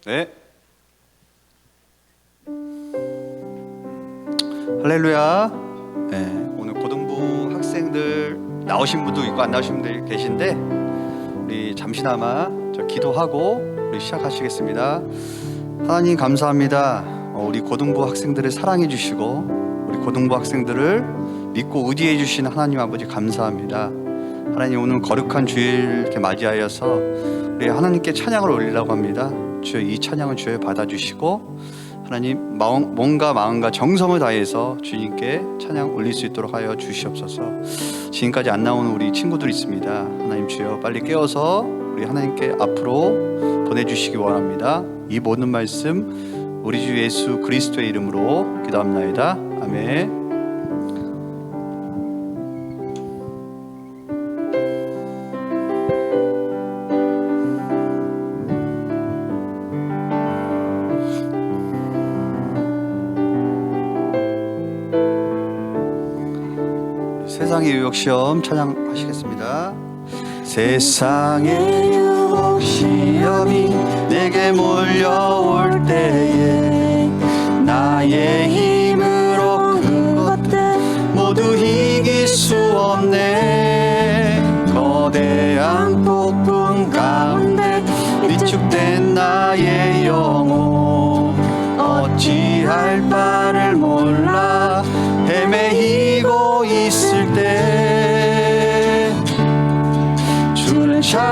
네. 할렐루야. 네, 오늘 고등부 학생들 나오신 분도 있고 안 나오신 분들 계신데 우리 잠시나마 기도하고 우리 시작하시겠습니다. 하나님 감사합니다. 우리 고등부 학생들을 사랑해 주시고 우리 고등부 학생들을 믿고 의지해 주시는 하나님 아버지 감사합니다. 하나님 오늘 거룩한 주일 이렇게 맞이하여서 우리 하나님께 찬양을 올리려고 합니다. 주여 이 찬양을 주여 받아주시고 하나님 몸과 마음과 정성을 다해서 주님께 찬양 올릴 수 있도록 하여 주시옵소서. 지금까지 안 나오는 우리 친구들 있습니다. 하나님 주여 빨리 깨워서 우리 하나님께 앞으로 보내주시기 원합니다. 이 모든 말씀 우리 주 예수 그리스도의 이름으로 기도합나이다. 아멘. 세상의 유혹시험 찬양하시겠습니다. 세상의 유혹시험이 내게 몰려올 때에 나의 힘으로 그것들 모두 이길 수 없네. 거대한 폭풍 가운데 위축된 나의 영혼 어찌할 바를 몰라 헤매이고 있을 때 주를 찬양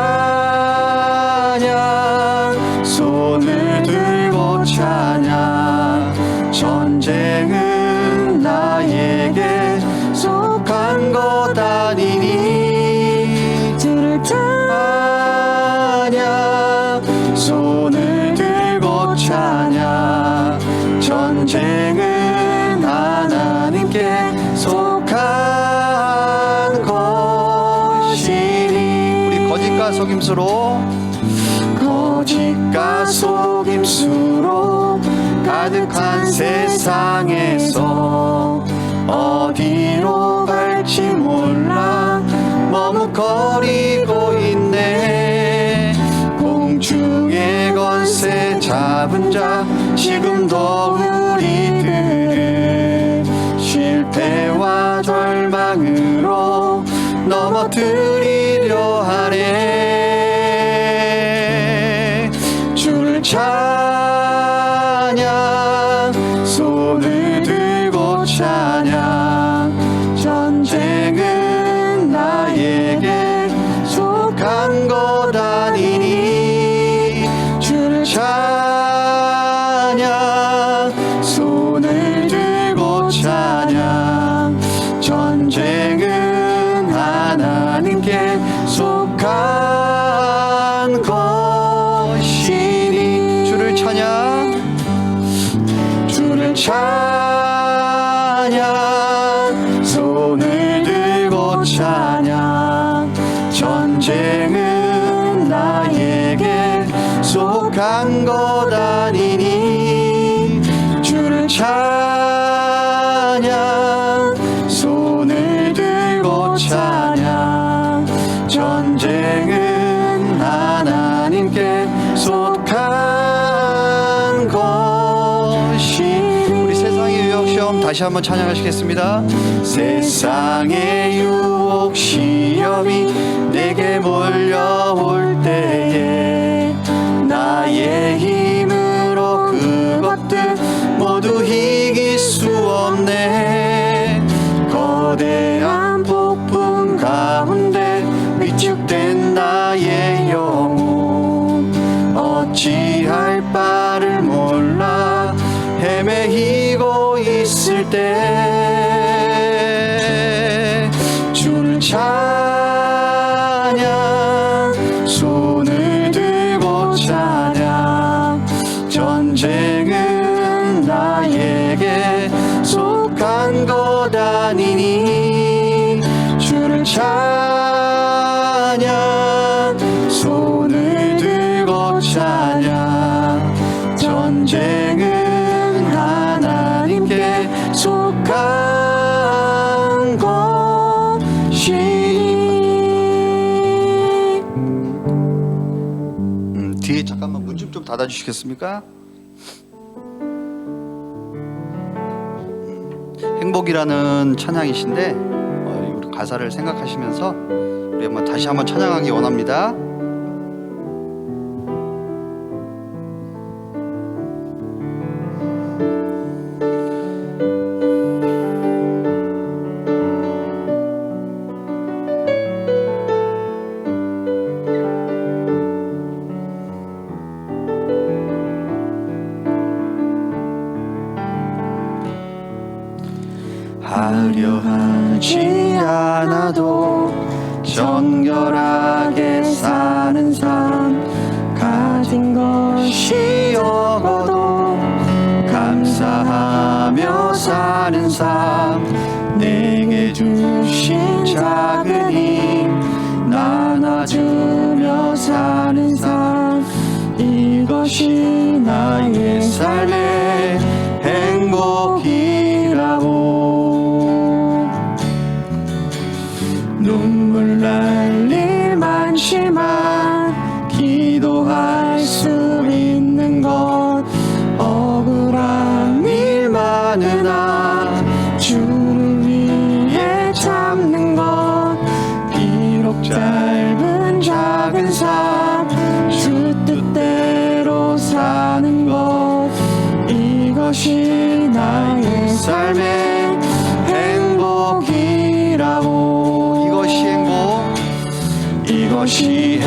손을 들고 찬양 전쟁은 나에게 속한 것 아니니 주를 찬양 손을 들고 찬양 전쟁은 하나님께 속한 것이니. 우리 거짓과 속임수로 가득한 세상에서 어디로 갈지 몰라 머뭇거리고 있네. 공중의 권세 잡은 자 지금도 우리들을 실패와 절망으로 넘어뜨리려 하네. 주를 찬양 손을 들고 찬양 전쟁은 나에게 속한 것 아니니 주를 찬양 손을 들고 찬양 전쟁은 하나님께 속한 것이니. 주를 찬양 손을 들고 찬양 전쟁은 나에게 속한 것 아니니 주를 찬양 손을 들고 찬양 전쟁은 하나님께 속한 것이. 우리 세상의 유혹시험 다시 한번 찬양하시겠습니다. 세상의 유혹시험이 내게 몰려올 때에 나의 힘으로 그것들 모두 이길 수 없네. 거대한 폭풍 가운데 위축된 나의 영혼 어찌할 바를 몰라 헤매이고 있을 때 주를 찬양 손을 들고 찬양 전쟁은 나에게 속한 것 아니니 주를 찬양 손을 들고 찬양 전쟁은 하나님께 속한 것이. 뒤에 잠깐만 문 좀 닫아주시겠습니까? 행복이라는 찬양이신데 우리 가사를 생각하시면서 우리 다시 한번 찬양하기 원합니다. 하려 하지 않아도 정결하게 사는 삶, 가진 것이 적어도 감사하며 사는 삶, 내게 주신 작은 힘 나눠주며 사는 삶, 이것이 나의 삶의 행복이라고. 눈물 날 일 많지만 기도할 수 있는 것, 억울한 일 많으나 주를 위해 참는 것, 비록 짧은 작은 삶 주 뜻대로 사는 것, 이것이 나의 삶의 행복이라고. 이것이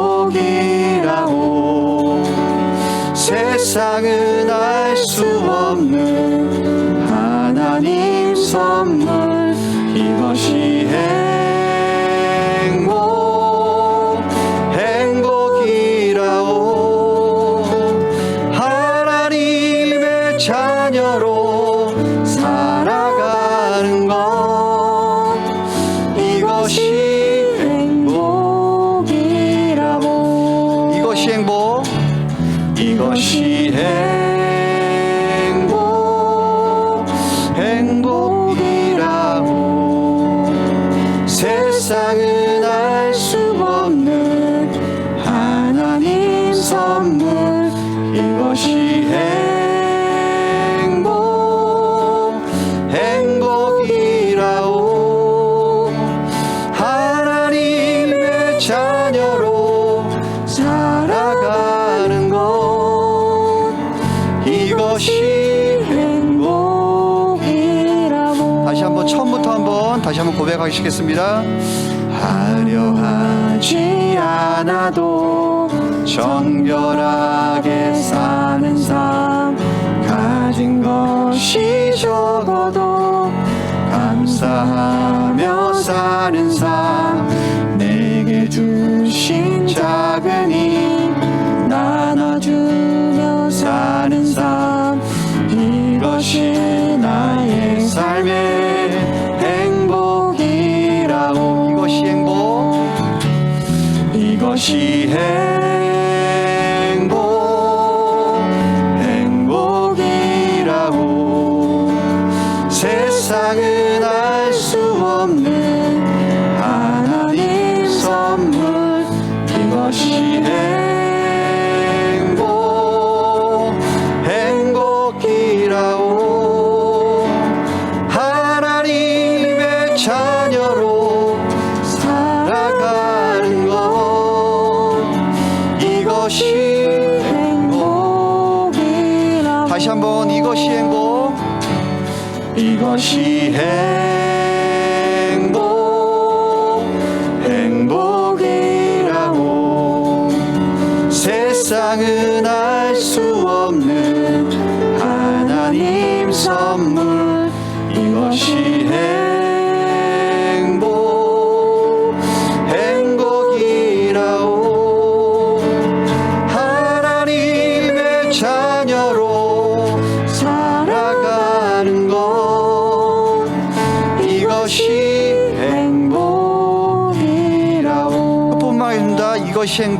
행복이라고. 세상은 알 수 없는 하나님 선물, 이것이 행복이라고. 하나님의 자녀로 살아가는 것, 이것이 행복이라고. 이것이 행복이라고. 세상은 알 수 없는 하나님 선물, 이것이 행복이라고. 하나님의 자녀로 살아가는 것, 이것이 행복이라고. 다시 한번 처음부터 다시 한번 고백하시겠습니다. 하려 하지 않아도 정결하게 사는 삶, 가진 것이 적어도 감사하며 사는 삶, 내게 주신 작은 힘 나눠주며 사는 삶, 이것이 나의 삶의 행복이라고. 이것이 행복이라고. 세상은 알 수 없는 하나님 선물, 이것이 행복이라고. 하나님의 자녀로 살아가는 것, 이것이 행복이라고. 다시 한번 이것이 행복이라고. 세상은 알 수 없는 하나님 선물, 이것이 행복이라고. 하나님의 자녀로 살아가는 것, 이것이 행복이라고. 끝부분만 해줍니다. 이것이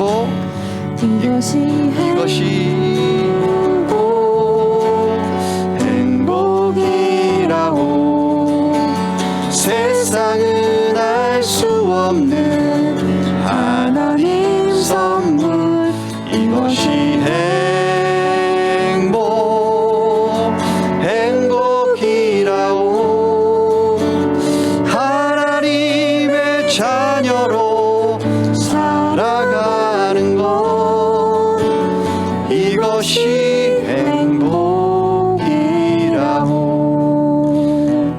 행복이라고. 세상은 알 수 없는 이것이 행복이라오.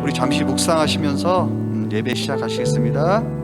우리 잠시 묵상하시면서 예배 시작하시겠습니다.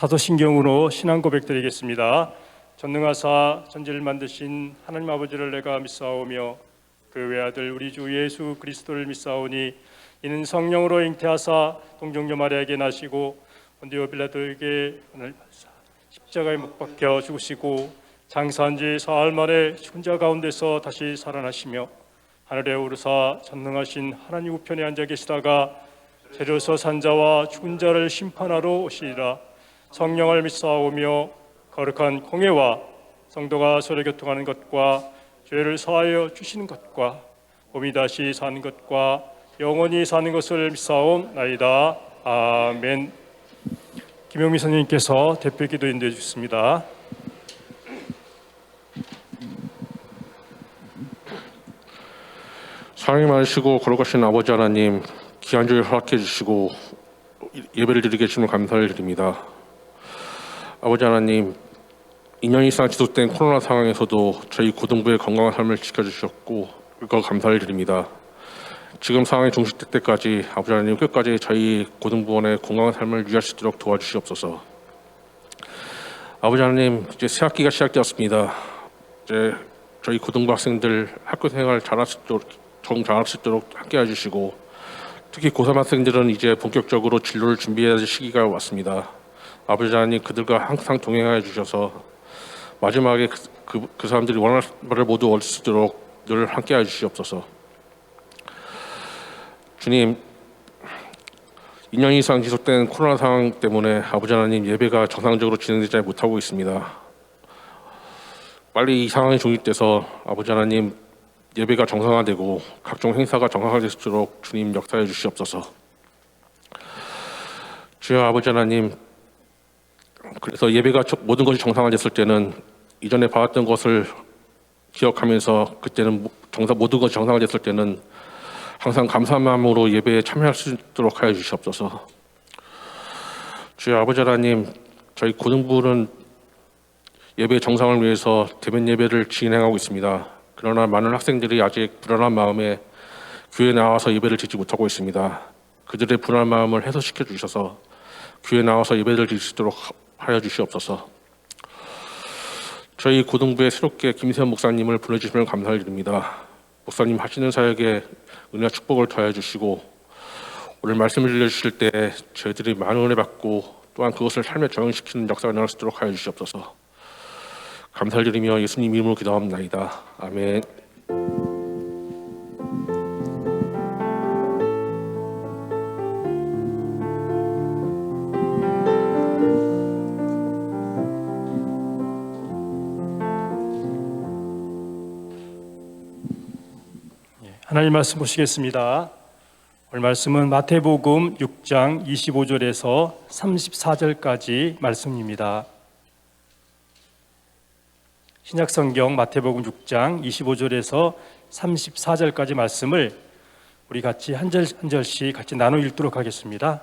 사도신경으로 신앙 고백드리겠습니다. 전능하사 천지를 만드신 하나님 아버지를 내가 믿사오며 그 외아들 우리 주 예수 그리스도를 믿사오니 이는 성령으로 잉태하사 동정녀 마리아에게 나시고 본디오 빌라도에게 오늘 십자가에 못 박혀 죽으시고 장사한 지 사흘 만에 죽은 자 가운데서 다시 살아나시며 하늘에 오르사 전능하신 하나님 우편에 앉아 계시다가 죄로서 산 자와 죽은 자를 심판하러 오시리라. 성령을 믿사오며 거룩한 공예와 성도가 서로 교통하는 것과 죄를 사하여 주시는 것과 몸이 다시 사는 것과 영원히 사는 것을 믿사옵나이다. 아멘. 김용미 선생님께서 대표 기도 인도해 주셨습니다. 사랑이 많으시고 거룩하신 아버지 하나님, 귀한 주일 허락해 주시고 예배를 드리게 해주시면 감사를 드립니다. 아버지 하나님, 2년 이상 지속된 코로나 상황에서도 저희 고등부의 건강한 삶을 지켜주셨고 이거 감사를 드립니다. 지금 상황이 종식될 때까지 아버지 하나님 끝까지 저희 고등부원의 건강한 삶을 유지할 수 있도록 도와주시옵소서. 아버지 하나님, 이제 새 학기가 시작되었습니다. 이제 저희 고등부 학생들 학교 생활 잘할 수 있도록 잘할 수 있도록 함께 해주시고, 특히 고3 학생들은 이제 본격적으로 진로를 준비해야 할 시기가 왔습니다. 아버지 하나님, 그들과 항상 동행하여 주셔서 마지막에 그 사람들이 원하는 바를 모두 얻을 수 있도록 늘 함께 해 주시옵소서. 주님, 2년 이상 지속된 코로나 상황 때문에 아버지 하나님 예배가 정상적으로 진행되지 못하고 있습니다. 빨리 이 상황이 종식돼서 아버지 하나님 예배가 정상화되고 각종 행사가 정상화될 수 있도록 주님 역사해 주시옵소서. 주여 아버지 하나님, 그래서 예배가 모든 것이 정상화됐을 때는 이전에 받았던 것을 기억하면서 그때는 모든 것이 정상화됐을 때는 항상 감사한 마음으로 예배에 참여할 수 있도록 하여 주시옵소서. 주여 아버지 하나님, 저희 고등부는 예배 정상을 위해서 대면 예배를 진행하고 있습니다. 그러나 많은 학생들이 아직 불안한 마음에 교회에 나와서 예배를 드리지 못하고 있습니다. 그들의 불안한 마음을 해소시켜 주셔서 교회에 나와서 예배를 드릴 수 있도록 하여 주시옵소서. 저희 고등부에 새롭게 김세현 목사님을 보내주시면 감사를 드립니다. 목사님 하시는 사역에 은혜와 축복을 더해 주시고 오늘 말씀을 들려주실 때 저희들이 많은 은혜 받고 또한 그것을 삶에 적용시키는 역사가 일어날 수 있도록 하여 주시옵소서. 감사를 드리며 예수님 이름으로 기도합니다. 아멘. 하나님 말씀 보시겠습니다. 오늘 말씀은 마태복음 6장 25절에서 34절까지 말씀입니다. 신약성경 마태복음 6장 25절에서 34절까지 말씀을 우리 같이 한 절 한 절씩 같이 나눠 읽도록 하겠습니다.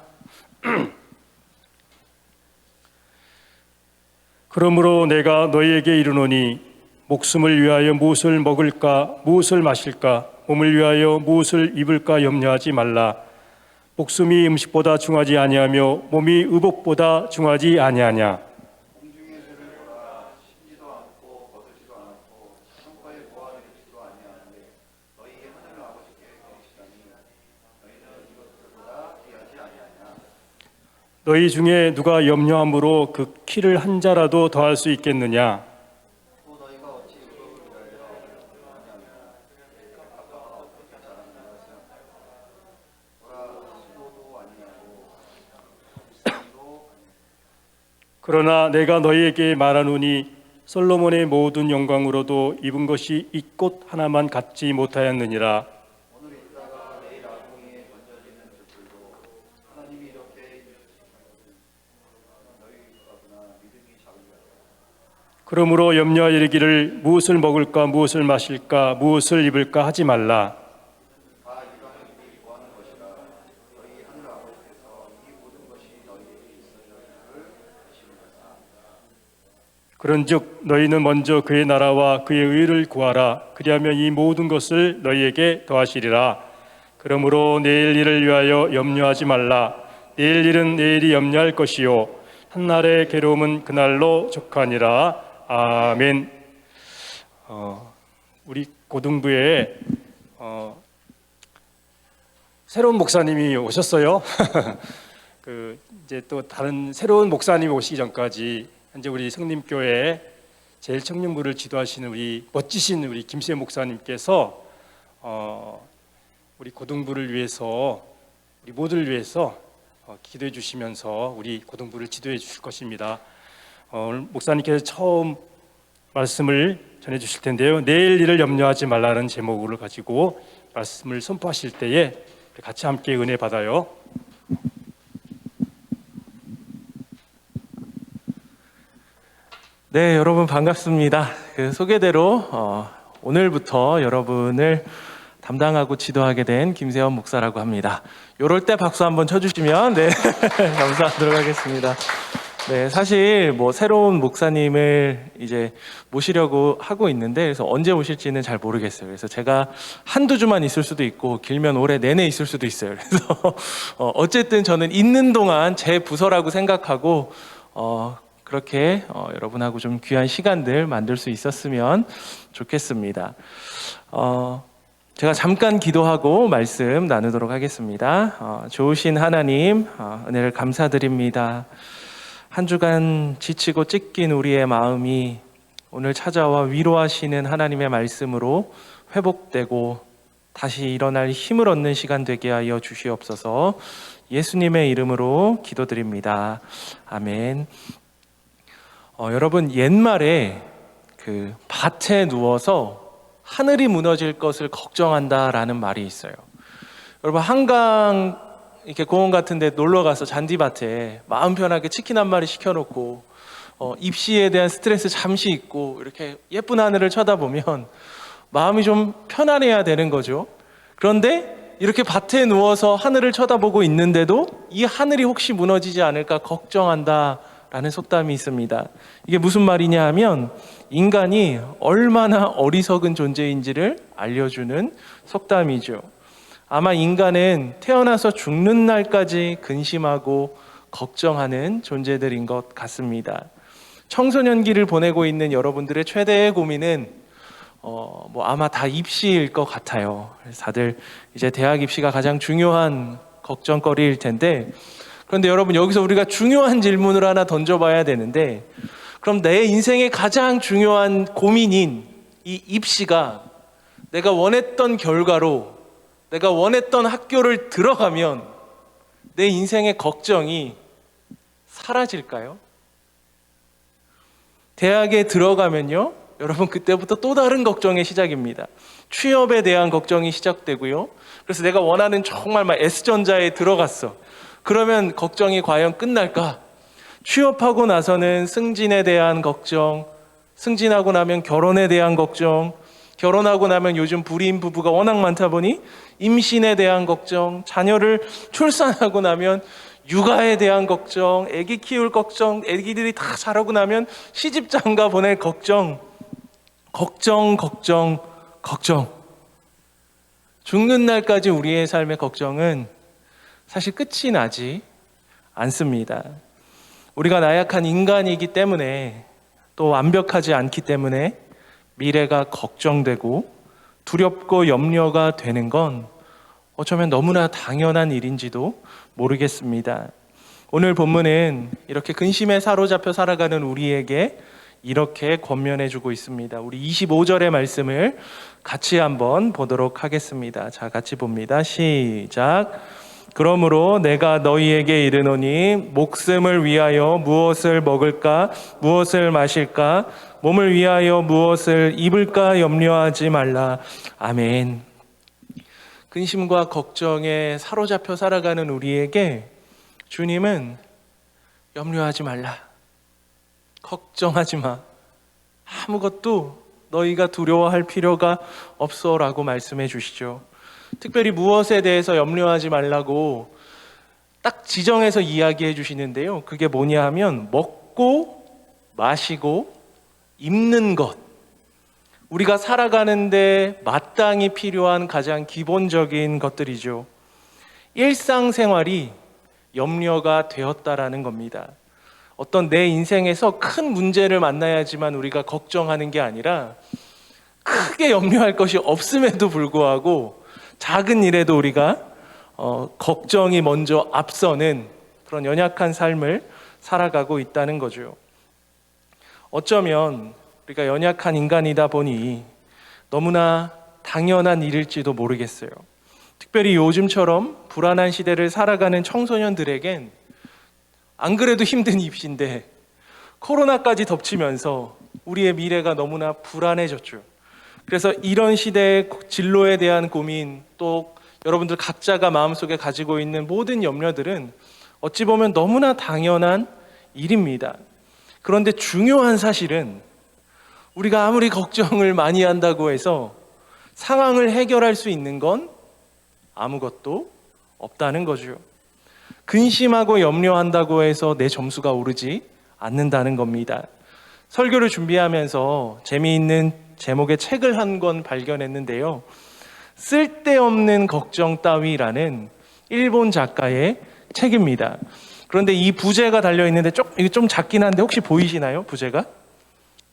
그러므로 내가 너희에게 이르노니 목숨을 위하여 무엇을 먹을까 무엇을 마실까 몸을 위하여 무엇을 입을까 염려하지 말라. 목숨이 음식보다 중하지 아니하며 몸이 의복보다 중하지 아니하냐. 너희 중에 누가 염려함으로 그 키를 한 자라도 더할 수 있겠느냐? 그러나 내가 너희에게 말하노니 솔로몬의 모든 영광으로도 입은 것이 이 꽃 하나만 갖지 못하였느니라. 그러므로 염려하여 이르기를 무엇을 먹을까 무엇을 마실까 무엇을 입을까 하지 말라. 그런즉 너희는 먼저 그의 나라와 그의 의를 구하라. 그리하면 이 모든 것을 너희에게 더하시리라. 그러므로 내일 일을 위하여 염려하지 말라. 내일 일은 내일이 염려할 것이요 한날의 괴로움은 그날로 족하니라. 아멘. 우리 고등부에 새로운 목사님이 오셨어요. 이제 또 다른 새로운 목사님이 오시기 전까지 현재 우리 성림교회 제일 청년부를 지도하시는 우리 멋지신 우리 김수현 목사님께서 우리 고등부를 위해서 우리 모두를 위해서 기도해 주시면서 우리 고등부를 지도해 주실 것입니다. 오늘 목사님께서 처음 말씀을 전해 주실 텐데요. 내일 일을 염려하지 말라는 제목을 가지고 말씀을 선포하실 때에 같이 함께 은혜 받아요. 네, 여러분 반갑습니다. 그 소개대로 오늘부터 여러분을 담당하고 지도하게 된 김세원 목사라고 합니다. 요럴 때 박수 한번 쳐주시면 네 감사하도록 하겠습니다. 네, 사실 새로운 목사님을 이제 모시려고 하고 있는데 그래서 언제 오실지는 잘 모르겠어요. 그래서 제가 한두 주만 있을 수도 있고 길면 올해 내내 있을 수도 있어요. 그래서 어쨌든 저는 있는 동안 제 부서라고 생각하고 그렇게 여러분하고 좀 귀한 시간들 만들 수 있었으면 좋겠습니다. 제가 잠깐 기도하고 말씀 나누도록 하겠습니다. 좋으신 하나님, 은혜를 감사드립니다. 한 주간 지치고 찢긴 우리의 마음이 오늘 찾아와 위로하시는 하나님의 말씀으로 회복되고 다시 일어날 힘을 얻는 시간 되게 하여 주시옵소서. 예수님의 이름으로 기도드립니다. 아멘. 여러분, 옛말에 그 밭에 누워서 하늘이 무너질 것을 걱정한다라는 말이 있어요. 여러분, 한강 이렇게 공원 같은 데 놀러 가서 잔디밭에 마음 편하게 치킨 한 마리 시켜놓고 입시에 대한 스트레스 잠시 잊고 이렇게 예쁜 하늘을 쳐다보면 마음이 좀 편안해야 되는 거죠. 그런데 이렇게 밭에 누워서 하늘을 쳐다보고 있는데도 이 하늘이 혹시 무너지지 않을까 걱정한다라는 속담이 있습니다. 이게 무슨 말이냐 하면 인간이 얼마나 어리석은 존재인지를 알려주는 속담이죠. 아마 인간은 태어나서 죽는 날까지 근심하고 걱정하는 존재들인 것 같습니다. 청소년기를 보내고 있는 여러분들의 최대의 고민은 아마 다 입시일 것 같아요. 다들 이제 대학 입시가 가장 중요한 걱정거리일 텐데, 그런데 여러분, 여기서 우리가 중요한 질문을 하나 던져봐야 되는데, 그럼 내 인생의 가장 중요한 고민인 이 입시가 내가 원했던 결과로 내가 원했던 학교를 들어가면 내 인생의 걱정이 사라질까요? 대학에 들어가면요, 여러분, 그때부터 또 다른 걱정의 시작입니다. 취업에 대한 걱정이 시작되고요. 그래서 내가 원하는 정말 S전자에 들어갔어. 그러면 걱정이 과연 끝날까? 취업하고 나서는 승진에 대한 걱정, 승진하고 나면 결혼에 대한 걱정, 결혼하고 나면 요즘 불임 부부가 워낙 많다 보니 임신에 대한 걱정, 자녀를 출산하고 나면 육아에 대한 걱정, 아기 키울 걱정, 아기들이 다 자라고 나면 시집장가 보낼 걱정. 죽는 날까지 우리의 삶의 걱정은 사실 끝이 나지 않습니다. 우리가 나약한 인간이기 때문에, 또 완벽하지 않기 때문에 미래가 걱정되고 두렵고 염려가 되는 건 어쩌면 너무나 당연한 일인지도 모르겠습니다. 오늘 본문은 이렇게 근심에 사로잡혀 살아가는 우리에게 이렇게 권면해주고 있습니다. 우리 25절의 말씀을 같이 한번 보도록 하겠습니다. 자, 같이 봅니다. 시작. 그러므로 내가 너희에게 이르노니 목숨을 위하여 무엇을 먹을까 무엇을 마실까 몸을 위하여 무엇을 입을까 염려하지 말라. 아멘. 근심과 걱정에 사로잡혀 살아가는 우리에게 주님은 염려하지 말라. 걱정하지 마. 아무것도 너희가 두려워할 필요가 없어라고 말씀해 주시죠. 특별히 무엇에 대해서 염려하지 말라고 딱 지정해서 이야기해 주시는데요. 그게 뭐냐 하면 먹고 마시고 입는 것. 우리가 살아가는데 마땅히 필요한 가장 기본적인 것들이죠. 일상생활이 염려가 되었다라는 겁니다. 어떤 내 인생에서 큰 문제를 만나야지만 우리가 걱정하는 게 아니라 크게 염려할 것이 없음에도 불구하고 작은 일에도 우리가 걱정이 먼저 앞서는 그런 연약한 삶을 살아가고 있다는 거죠. 어쩌면 우리가 연약한 인간이다 보니 너무나 당연한 일일지도 모르겠어요. 특별히 요즘처럼 불안한 시대를 살아가는 청소년들에겐 안 그래도 힘든 입시인데 코로나까지 덮치면서 우리의 미래가 너무나 불안해졌죠. 그래서 이런 시대의 진로에 대한 고민, 또 여러분들 각자가 마음속에 가지고 있는 모든 염려들은 어찌 보면 너무나 당연한 일입니다. 그런데 중요한 사실은 우리가 아무리 걱정을 많이 한다고 해서 상황을 해결할 수 있는 건 아무것도 없다는 거죠. 근심하고 염려한다고 해서 내 점수가 오르지 않는다는 겁니다. 설교를 준비하면서 재미있는 제목의 책을 한 권 발견했는데요. 쓸데없는 걱정 따위라는 일본 작가의 책입니다. 그런데 이 부제가 달려있는데 이게 좀 작긴 한데 혹시 보이시나요? 부제가?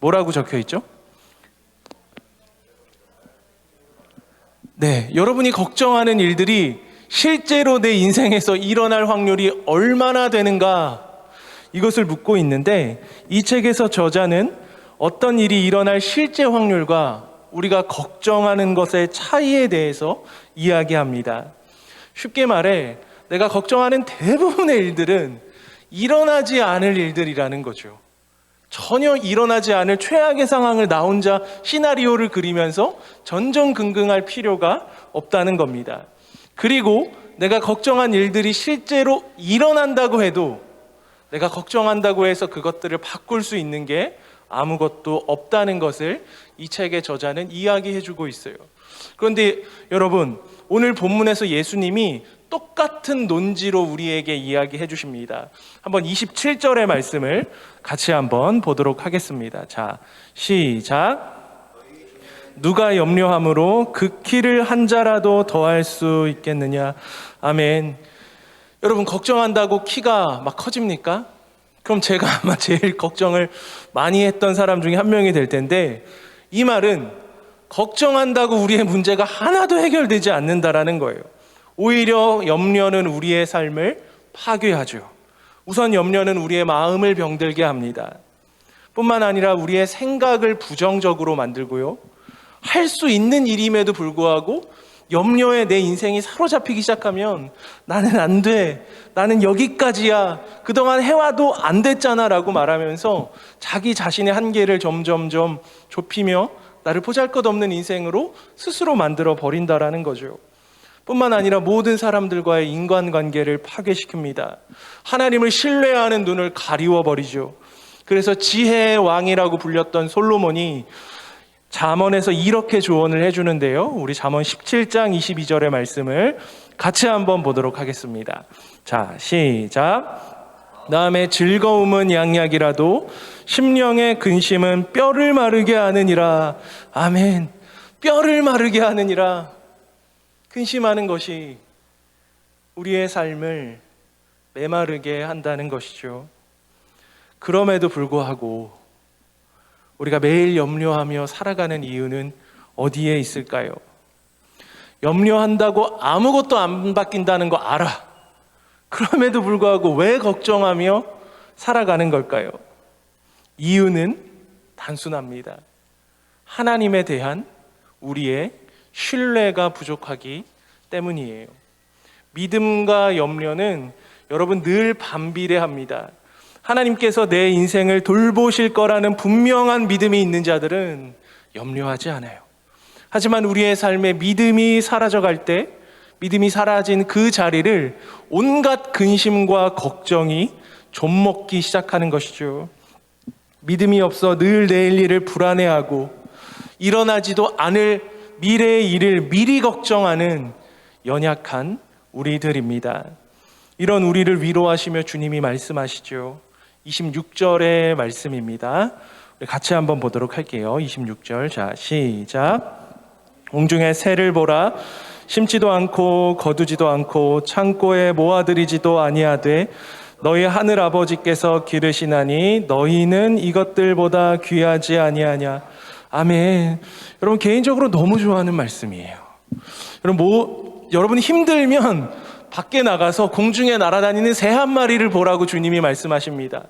뭐라고 적혀 있죠? 네, 여러분이 걱정하는 일들이 실제로 내 인생에서 일어날 확률이 얼마나 되는가 이것을 묻고 있는데 이 책에서 저자는 어떤 일이 일어날 실제 확률과 우리가 걱정하는 것의 차이에 대해서 이야기합니다. 쉽게 말해 내가 걱정하는 대부분의 일들은 일어나지 않을 일들이라는 거죠. 전혀 일어나지 않을 최악의 상황을 나 혼자 시나리오를 그리면서 전전긍긍할 필요가 없다는 겁니다. 그리고 내가 걱정한 일들이 실제로 일어난다고 해도 내가 걱정한다고 해서 그것들을 바꿀 수 있는 게 아무것도 없다는 것을 이 책의 저자는 이야기해주고 있어요. 그런데 여러분, 오늘 본문에서 예수님이 똑같은 논지로 우리에게 이야기해 주십니다. 한번 27절의 말씀을 같이 한번 보도록 하겠습니다. 자, 시작. 누가 염려함으로 그 키를 한 자라도 더할 수 있겠느냐. 아멘. 여러분, 걱정한다고 키가 막 커집니까? 그럼 제가 아마 제일 걱정을 많이 했던 사람 중에 한 명이 될 텐데, 이 말은 걱정한다고 우리의 문제가 하나도 해결되지 않는다라는 거예요. 오히려 염려는 우리의 삶을 파괴하죠. 우선 염려는 우리의 마음을 병들게 합니다. 뿐만 아니라 우리의 생각을 부정적으로 만들고요. 할 수 있는 일임에도 불구하고 염려에 내 인생이 사로잡히기 시작하면 나는 안 돼, 나는 여기까지야, 그동안 해와도 안 됐잖아 라고 말하면서 자기 자신의 한계를 점점점 좁히며 나를 보잘것없는 인생으로 스스로 만들어 버린다라는 거죠. 뿐만 아니라 모든 사람들과의 인간관계를 파괴시킵니다. 하나님을 신뢰하는 눈을 가리워 버리죠. 그래서 지혜의 왕이라고 불렸던 솔로몬이 잠언에서 이렇게 조언을 해주는데요. 우리 잠언 17장 22절의 말씀을 같이 한번 보도록 하겠습니다. 자, 시작. 남의 즐거움은 양약이라도 심령의 근심은 뼈를 마르게 하느니라. 아멘. 뼈를 마르게 하느니라. 근심하는 것이 우리의 삶을 메마르게 한다는 것이죠. 그럼에도 불구하고 우리가 매일 염려하며 살아가는 이유는 어디에 있을까요? 염려한다고 아무것도 안 바뀐다는 거 알아. 그럼에도 불구하고 왜 걱정하며 살아가는 걸까요? 이유는 단순합니다. 하나님에 대한 우리의 신뢰가 부족하기 때문이에요. 믿음과 염려는 여러분 늘 반비례합니다. 하나님께서 내 인생을 돌보실 거라는 분명한 믿음이 있는 자들은 염려하지 않아요. 하지만 우리의 삶에 믿음이 사라져갈 때, 믿음이 사라진 그 자리를 온갖 근심과 걱정이 좀먹기 시작하는 것이죠. 믿음이 없어 늘 내일 일을 불안해하고 일어나지도 않을 미래의 일을 미리 걱정하는 연약한 우리들입니다. 이런 우리를 위로하시며 주님이 말씀하시죠. 26절의 말씀입니다. 우리 같이 한번 보도록 할게요. 26절. 자, 시작. 공중의 새를 보라. 심지도 않고 거두지도 않고 창고에 모아들이지도 아니하되 너희 하늘 아버지께서 기르시나니 너희는 이것들보다 귀하지 아니하냐. 아멘. 여러분 개인적으로 너무 좋아하는 말씀이에요. 여러분 힘들면 밖에 나가서 공중에 날아다니는 새 한 마리를 보라고 주님이 말씀하십니다.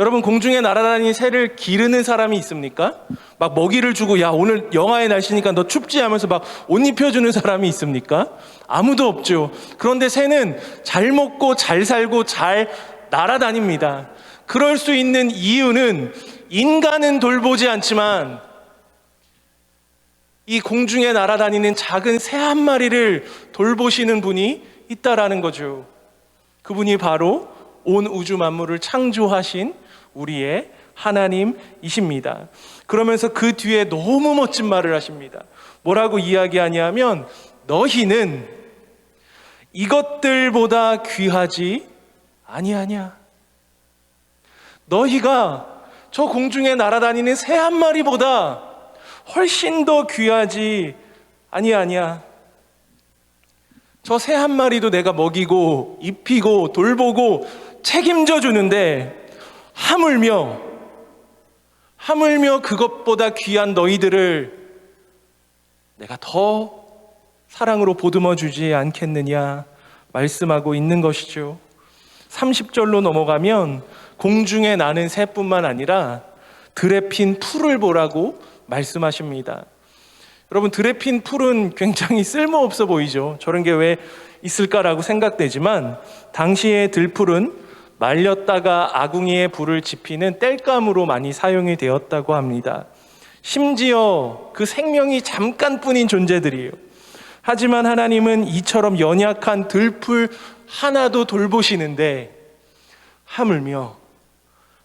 여러분 공중에 날아다니는 새를 기르는 사람이 있습니까? 막 먹이를 주고 야 오늘 영하의 날씨니까 너 춥지 하면서 막 옷 입혀주는 사람이 있습니까? 아무도 없죠. 그런데 새는 잘 먹고 잘 살고 잘 날아다닙니다. 그럴 수 있는 이유는 인간은 돌보지 않지만 이 공중에 날아다니는 작은 새 한 마리를 돌보시는 분이 있다라는 거죠. 그분이 바로 온 우주 만물을 창조하신 우리의 하나님이십니다. 그러면서 그 뒤에 너무 멋진 말을 하십니다. 뭐라고 이야기하냐면 너희는 이것들보다 귀하지 아니하냐. 너희가 저 공중에 날아다니는 새 한 마리보다 훨씬 더 귀하지 아니하냐. 저 새 한 마리도 내가 먹이고 입히고 돌보고 책임져 주는데 하물며 그것보다 귀한 너희들을 내가 더 사랑으로 보듬어 주지 않겠느냐 말씀하고 있는 것이죠. 30절로 넘어가면 공중에 나는 새뿐만 아니라 들에 핀 풀을 보라고 말씀하십니다. 여러분 들에 핀 풀은 굉장히 쓸모없어 보이죠. 저런 게 왜 있을까라고 생각되지만 당시의 들풀은 말렸다가 아궁이에 불을 지피는 땔감으로 많이 사용이 되었다고 합니다. 심지어 그 생명이 잠깐뿐인 존재들이에요. 하지만 하나님은 이처럼 연약한 들풀 하나도 돌보시는데 하물며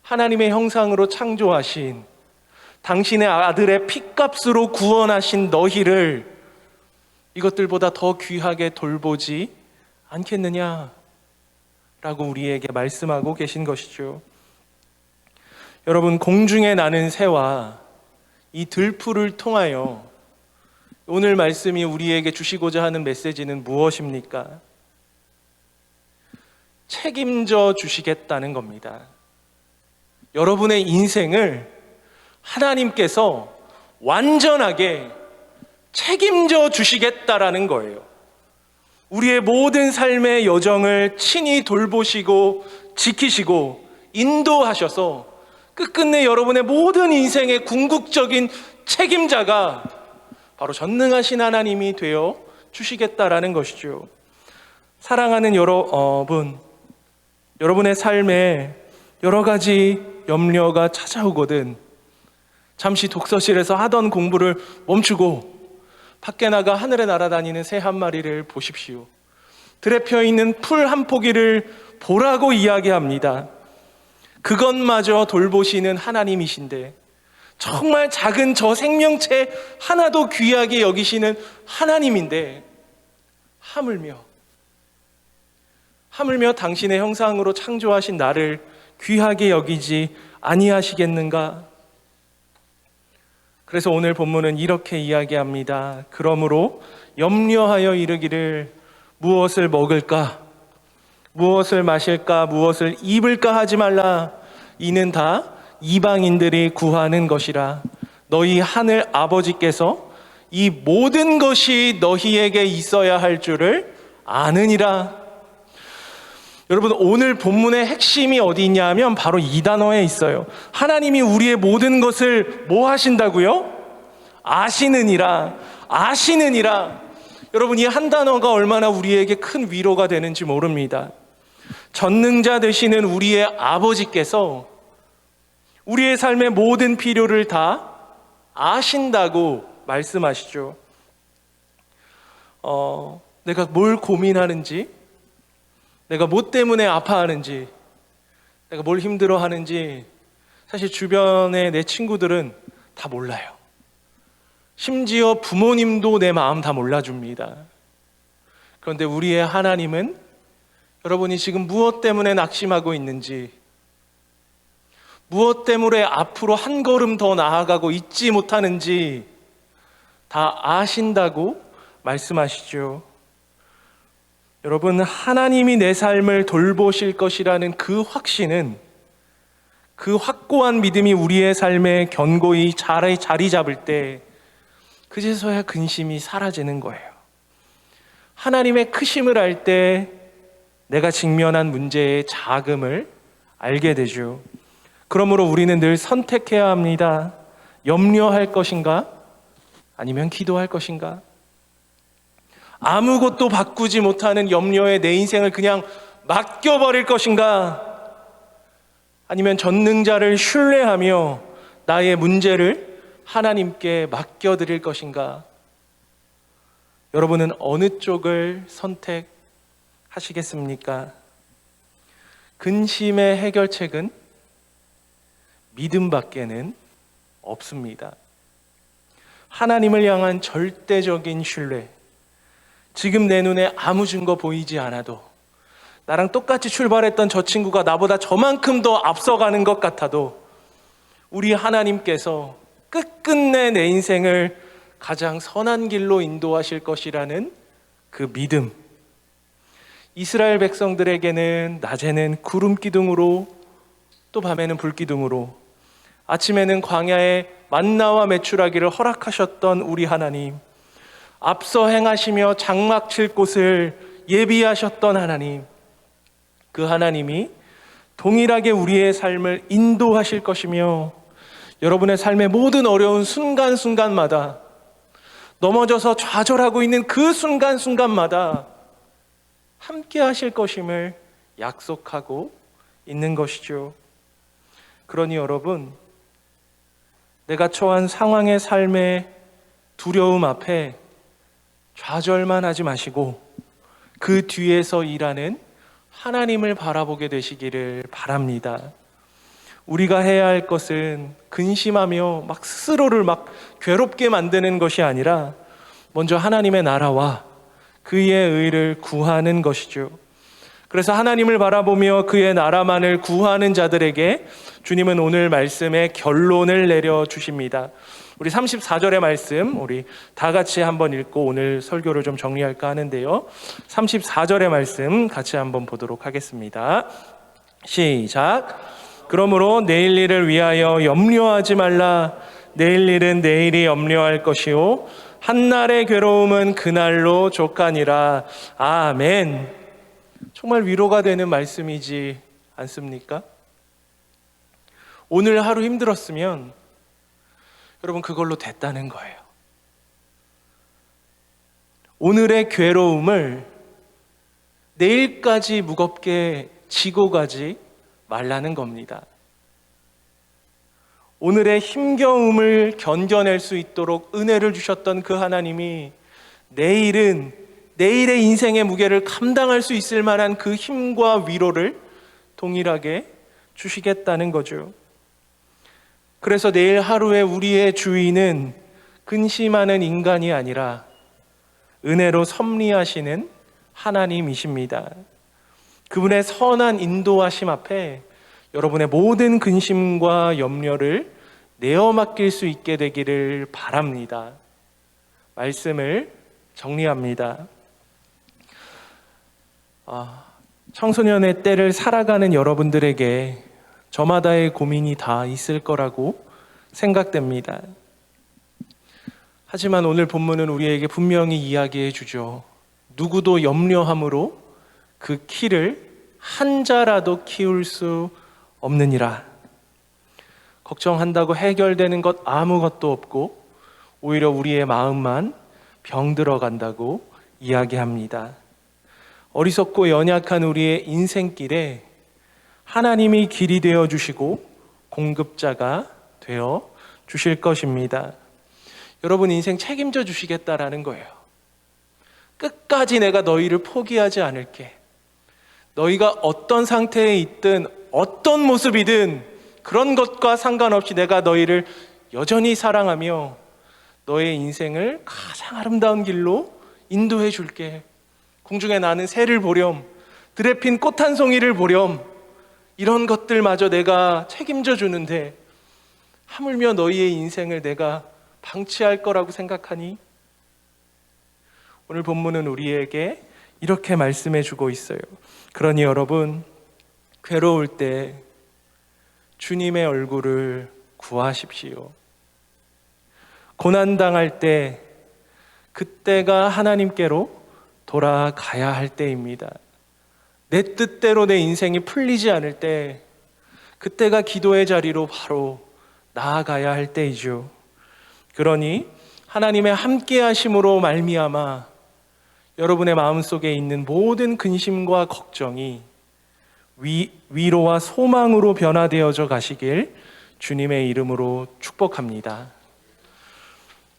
하나님의 형상으로 창조하신 당신의 아들의 핏값으로 구원하신 너희를 이것들보다 더 귀하게 돌보지 않겠느냐라고 우리에게 말씀하고 계신 것이죠. 여러분 공중에 나는 새와 이 들풀을 통하여 오늘 말씀이 우리에게 주시고자 하는 메시지는 무엇입니까? 책임져 주시겠다는 겁니다. 여러분의 인생을 하나님께서 완전하게 책임져 주시겠다라는 거예요. 우리의 모든 삶의 여정을 친히 돌보시고 지키시고 인도하셔서 끝끝내 여러분의 모든 인생의 궁극적인 책임자가 바로 전능하신 하나님이 되어 주시겠다라는 것이죠. 사랑하는 여러분, 여러분의 삶에 여러 가지 염려가 찾아오거든 잠시 독서실에서 하던 공부를 멈추고 밖에 나가 하늘에 날아다니는 새 한 마리를 보십시오. 들에 펴있는 풀 한 포기를 보라고 이야기합니다. 그것마저 돌보시는 하나님이신데 정말 작은 저 생명체 하나도 귀하게 여기시는 하나님인데 하물며 당신의 형상으로 창조하신 나를 귀하게 여기지 아니하시겠는가? 그래서 오늘 본문은 이렇게 이야기합니다. 그러므로 염려하여 이르기를 무엇을 먹을까? 무엇을 마실까? 무엇을 입을까 하지 말라. 이는 다 이방인들이 구하는 것이라. 너희 하늘 아버지께서 이 모든 것이 너희에게 있어야 할 줄을 아느니라. 여러분 오늘 본문의 핵심이 어디 있냐면 바로 이 단어에 있어요. 하나님이 우리의 모든 것을 뭐 하신다고요? 아시느니라. 여러분, 이 한 단어가 얼마나 우리에게 큰 위로가 되는지 모릅니다. 전능자 되시는 우리의 아버지께서 우리의 삶의 모든 필요를 다 아신다고 말씀하시죠. 내가 뭘 고민하는지, 내가 뭐 때문에 아파하는지, 내가 뭘 힘들어하는지 사실 주변의 내 친구들은 다 몰라요. 심지어 부모님도 내 마음 다 몰라줍니다. 그런데 우리의 하나님은 여러분이 지금 무엇 때문에 낙심하고 있는지, 무엇 때문에 앞으로 한 걸음 더 나아가고 있지 못하는지 다 아신다고 말씀하시죠. 여러분, 하나님이 내 삶을 돌보실 것이라는 그 확신은, 그 확고한 믿음이 우리의 삶에 견고히 자리 잡을 때 그제서야 근심이 사라지는 거예요. 하나님의 크심을 알 때 내가 직면한 문제의 자금을 알게 되죠. 그러므로 우리는 늘 선택해야 합니다. 염려할 것인가? 아니면 기도할 것인가? 아무것도 바꾸지 못하는 염려에 내 인생을 그냥 맡겨버릴 것인가? 아니면 전능자를 신뢰하며 나의 문제를 하나님께 맡겨드릴 것인가? 여러분은 어느 쪽을 선택하시겠습니까? 근심의 해결책은 믿음밖에는 없습니다. 하나님을 향한 절대적인 신뢰. 지금 내 눈에 아무 증거 보이지 않아도, 나랑 똑같이 출발했던 저 친구가 나보다 저만큼 더 앞서가는 것 같아도 우리 하나님께서 끝끝내 내 인생을 가장 선한 길로 인도하실 것이라는 그 믿음. 이스라엘 백성들에게는 낮에는 구름 기둥으로, 또 밤에는 불 기둥으로, 아침에는 광야에 만나와 메추라기를 허락하셨던 우리 하나님, 앞서 행하시며 장막 칠 곳을 예비하셨던 하나님, 그 하나님이 동일하게 우리의 삶을 인도하실 것이며 여러분의 삶의 모든 어려운 순간순간마다, 넘어져서 좌절하고 있는 그 순간순간마다 함께 하실 것임을 약속하고 있는 것이죠. 그러니 여러분, 내가 처한 상황의 삶의 두려움 앞에 좌절만 하지 마시고 그 뒤에서 일하는 하나님을 바라보게 되시기를 바랍니다. 우리가 해야 할 것은 근심하며 막 스스로를 막 괴롭게 만드는 것이 아니라 먼저 하나님의 나라와 그의 의를 구하는 것이죠. 그래서 하나님을 바라보며 그의 나라만을 구하는 자들에게 주님은 오늘 말씀에 결론을 내려주십니다. 우리 34절의 말씀 우리 다 같이 한번 읽고 오늘 설교를 좀 정리할까 하는데요. 34절의 말씀 같이 한번 보도록 하겠습니다. 시작. 그러므로 내일 일을 위하여 염려하지 말라. 내일 일은 내일이 염려할 것이요 한날의 괴로움은 그날로 족하니라. 아멘. 정말 위로가 되는 말씀이지 않습니까? 오늘 하루 힘들었으면 여러분 그걸로 됐다는 거예요. 오늘의 괴로움을 내일까지 무겁게 지고 가지 말라는 겁니다. 오늘의 힘겨움을 견뎌낼 수 있도록 은혜를 주셨던 그 하나님이 내일의 인생의 무게를 감당할 수 있을 만한 그 힘과 위로를 동일하게 주시겠다는 거죠. 그래서 내일 하루에 우리의 주인은 근심하는 인간이 아니라 은혜로 섭리하시는 하나님이십니다. 그분의 선한 인도하심 앞에 여러분의 모든 근심과 염려를 내어 맡길 수 있게 되기를 바랍니다. 말씀을 정리합니다. 청소년의 때를 살아가는 여러분들에게 저마다의 고민이 다 있을 거라고 생각됩니다. 하지만 오늘 본문은 우리에게 분명히 이야기해 주죠. 누구도 염려함으로 그 키를 한 자라도 키울 수 없느니라. 걱정한다고 해결되는 것 아무것도 없고 오히려 우리의 마음만 병들어 간다고 이야기합니다. 어리석고 연약한 우리의 인생길에 하나님이 길이 되어 주시고 공급자가 되어 주실 것입니다. 여러분 인생 책임져 주시겠다라는 거예요. 끝까지 내가 너희를 포기하지 않을게. 너희가 어떤 상태에 있든 어떤 모습이든 그런 것과 상관없이 내가 너희를 여전히 사랑하며 너의 인생을 가장 아름다운 길로 인도해 줄게. 공중에 나는 새를 보렴, 들에 핀 꽃 한 송이를 보렴, 이런 것들마저 내가 책임져 주는데 하물며 너희의 인생을 내가 방치할 거라고 생각하니? 오늘 본문은 우리에게 이렇게 말씀해 주고 있어요. 그러니 여러분, 괴로울 때 주님의 얼굴을 구하십시오. 고난당할 때 그때가 하나님께로 돌아가야 할 때입니다. 내 뜻대로 내 인생이 풀리지 않을 때 그때가 기도의 자리로 바로 나아가야 할 때이죠. 그러니 하나님의 함께 하심으로 말미암아 여러분의 마음속에 있는 모든 근심과 걱정이 위로와 소망으로 변화되어져 가시길 주님의 이름으로 축복합니다.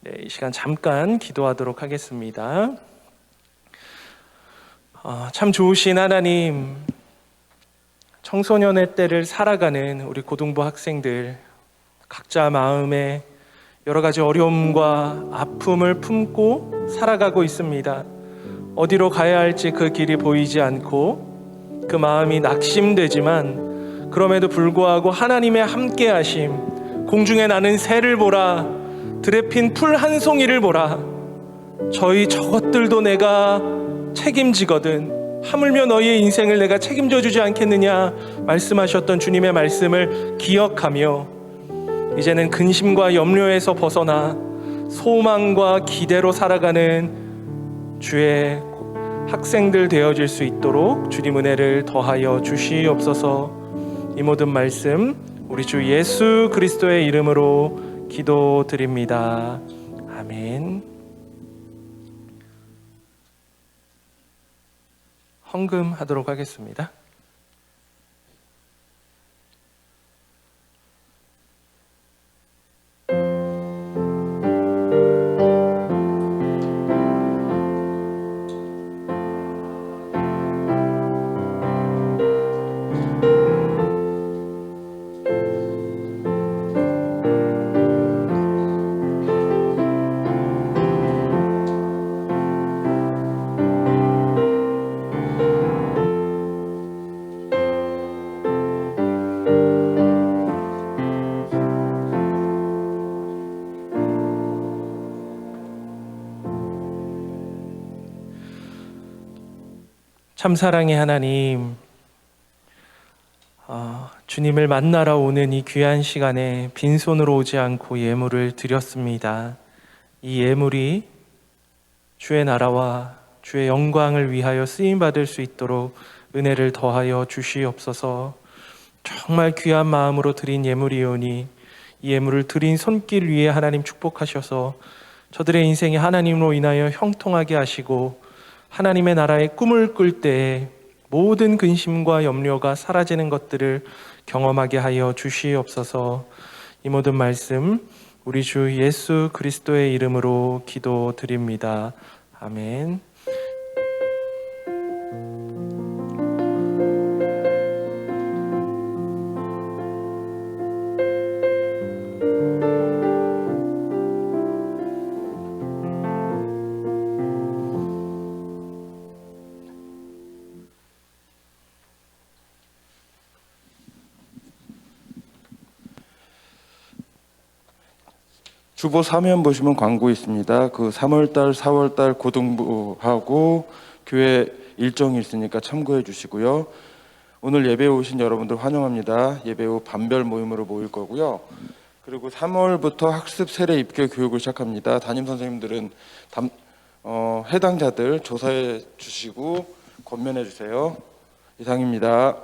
네, 이 시간 잠깐 기도하도록 하겠습니다. 참 좋으신 하나님, 청소년의 때를 살아가는 우리 고등부 학생들 각자 마음에 여러 가지 어려움과 아픔을 품고 살아가고 있습니다. 어디로 가야 할지 그 길이 보이지 않고 그 마음이 낙심되지만 그럼에도 불구하고 하나님의 함께하심, 공중에 나는 새를 보라, 들에 핀 풀 한 송이를 보라, 저것들도 내가 책임지거든 하물며 너희의 인생을 내가 책임져 주지 않겠느냐 말씀하셨던 주님의 말씀을 기억하며 이제는 근심과 염려에서 벗어나 소망과 기대로 살아가는 주의 학생들 되어질 수 있도록 주님 은혜를 더하여 주시옵소서. 이 모든 말씀 우리 주 예수 그리스도의 이름으로 기도드립니다. 아멘. 헌금하도록 하겠습니다. 참 사랑의 하나님, 주님을 만나러 오는 이 귀한 시간에 빈손으로 오지 않고 예물을 드렸습니다. 이 예물이 주의 나라와 주의 영광을 위하여 쓰임받을 수 있도록 은혜를 더하여 주시옵소서. 정말 귀한 마음으로 드린 예물이오니 이 예물을 드린 손길 위에 하나님 축복하셔서 저들의 인생이 하나님으로 인하여 형통하게 하시고 하나님의 나라의 꿈을 꿀 때에 모든 근심과 염려가 사라지는 것들을 경험하게 하여 주시옵소서. 이 모든 말씀 우리 주 예수 그리스도의 이름으로 기도드립니다. 아멘. 주보 사면 보시면 광고 있습니다. 그 3월달, 4월달 고등부하고 교회 일정이 있으니까 참고해 주시고요. 오늘 예배에 오신 여러분들 환영합니다. 예배 후 반별 모임으로 모일 거고요. 그리고 3월부터 학습 세례 입교 교육을 시작합니다. 담임 선생님들은 해당자들 조사해 주시고 권면해 주세요. 이상입니다.